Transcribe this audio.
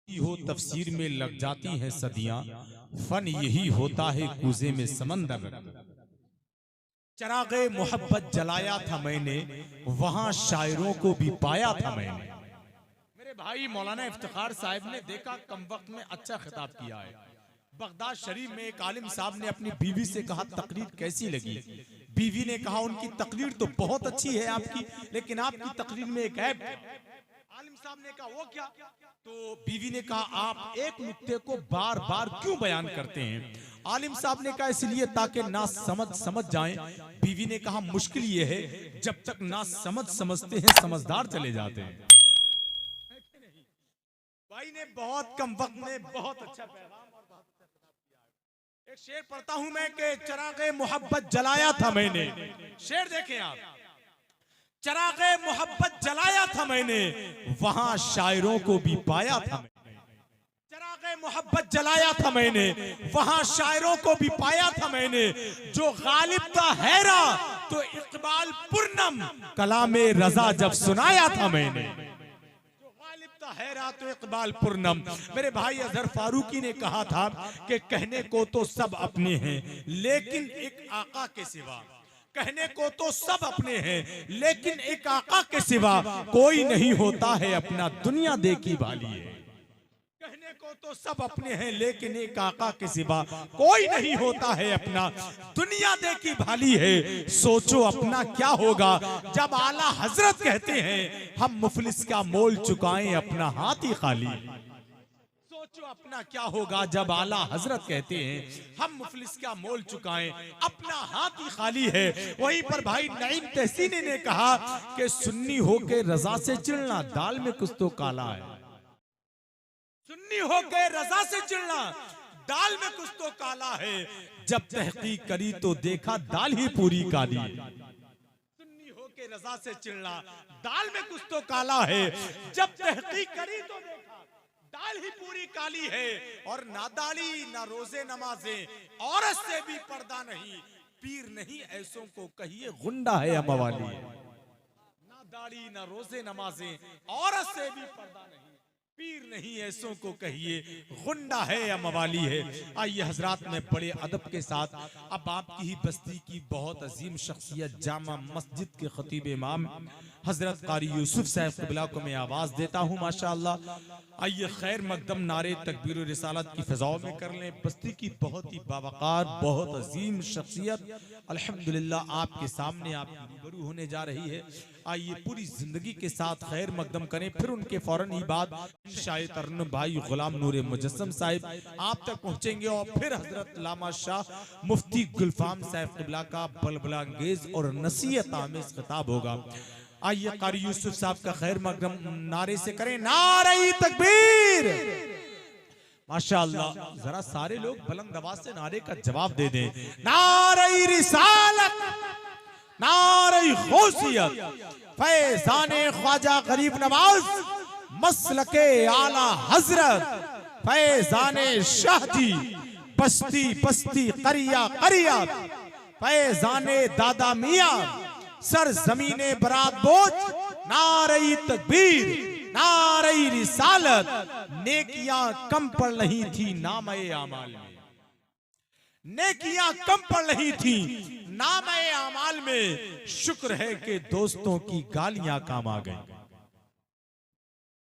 हो तफसीर में लग जाती हैं सदियां, फन यही होता है कूजे में समंदर। चरागे मोहब्बत जलाया था मैंने, वहां शायरों को भी पाया था मैंने। मेरे भाई मौलाना इफ्तिखार साहब ने देखा कम वक्त में अच्छा खिताब किया है। बगदाद शरीफ में एक आलिम साहब ने अपनी बीवी से कहा तकरीर कैसी लगी। बीवी ने कहा उनकी तकरीर तो बहुत अच्छी है आपकी, लेकिन आपकी तकरीर में एक ऐब। आलिम साहब ने कहा वो क्या। तो बीवी ने कहा आप एक नुक्ते को बार बार क्यों बयान करते हैं। आलिम साहब ने कहा इसलिए ताकि ना समझ जाएं। बीवी ने कहा मुश्किल ये है जब तक ना समझते हैं समझदार चले जाते हैं। भाई ने बहुत कम वक्त में बहुत अच्छा पैगाम और बहुत अच्छा खिताब किया है। एक शेर पढ़ता हूं मैं कि चरागे मोहब्बत जलाया था मैंने। शेर देखें आप, चरागे मोहब्बत जलाया था मैंने, वहां शायरों को भी पाया था मैंने। चरागे मोहब्बत जलाया था मैंने, वहां शायरों को भी पाया था मैंने। जो गालिब था हैरा तो इकबाल पुरनम, कलामे रजा जब सुनाया था मैंने। हैरा तो इकबाल पुरनम। मेरे भाई अजहर फारूकी ने कहा था कि कहने को तो सब अपने हैं लेकिन एक आका के सिवा, कहने को तो सब अपने हैं लेकिन एक आका के सिवा कोई नहीं होता है अपना, दुनिया देखी भाली है। कहने को तो सब अपने हैं लेकिन एक आका के सिवा कोई नहीं होता है अपना, दुनिया देखी भाली है। सोचो अपना क्या होगा जब आला हजरत कहते हैं हम मुफलिस का मोल चुकाएं अपना हाथ ही खाली। सोचो अपना क्या होगा जब आला हजरत कहते हैं हम मुफलिस का मोल चुकाएं अपना हाथ ही खाली है। वहीं पर भाई नईम तहसीनी ने कहा कि सुन्नी होके रजा से चिढ़ना, दाल में कुछ तो काला है। सुन्नी होके रजा से चिढ़ना, दाल में कुछ तो काला है। जब तहकीक करी तो देखा दाल ही पूरी काली है। सुन्नी होके रजा से चिढ़ना, दाल में कुछ तो काला है। जब तहकीक करी तो देखा दाल ही पूरी काली है। और ना दाढ़ी ना रोजे नमाजे, औरत से भी पर्दा नहीं, पीर नहीं ऐसों को कहिए गुंडा है या मवाली है। ना दाढ़ी ना रोजे नमाजे, औरत से भी पर्दा नहीं, पीर नहीं ऐसों को कहिए गुंडा है या मवाली है। आइए हजरात में बड़े अदब के साथ अब आपकी ही बस्ती की बहुत अजीम शख्सियत जामा मस्जिद के खतीब इमाम हजरत कारी यूसुफ साहब क़िबला को मैं आवाज देता हूँ माशाअल्लाह। आइए खैर मकदम नारे तकबीर और रिसालत की फिजाओं में कर लें। बस्ती की बहुत ही बावकार बहुत अजीम शख्सियत अल्हम्दुलिल्लाह आपके सामने आपकी रूबरू होने जा रही है। आइए पूरी जिंदगी के साथ खैर मकदम करें। फिर उनके फौरन ही बाद शाह तरन्नुम भाई गुलाम नूर मुजस्सम साहिब आप तक पहुंचेंगे और फिर हजरत लामा शाह मुफ्ती गुलफाम साहब क़िबला का बलबला अंगेज और नसीहत आमेज खिताब होगा। आइए कारी यूसुफ साहब का खैर मकदम नारे से करें, नारे तकबीर। माशाअल्लाह, जरा सारे लोग बुलंद आवाज से नारे का जवाब दे दें। नारे रिसालत, नारे गौसियत, फैज़ाने ख्वाजा गरीब नवाज, मसलके आला हजरत, फैज़ाने शाहजी, बस्ती बस्ती करिया करिया, फैज़ाने दादा मियां, सर जमीने बरात बोझ, नारे तकबीर, नारे रिसालत। नेकियां कम पड़ नहीं थी नामे आमाल में, नेकियां कम पड़ नहीं थी नामे आमाल में। शुक्र है कि दोस्तों की गालियां काम आ गई।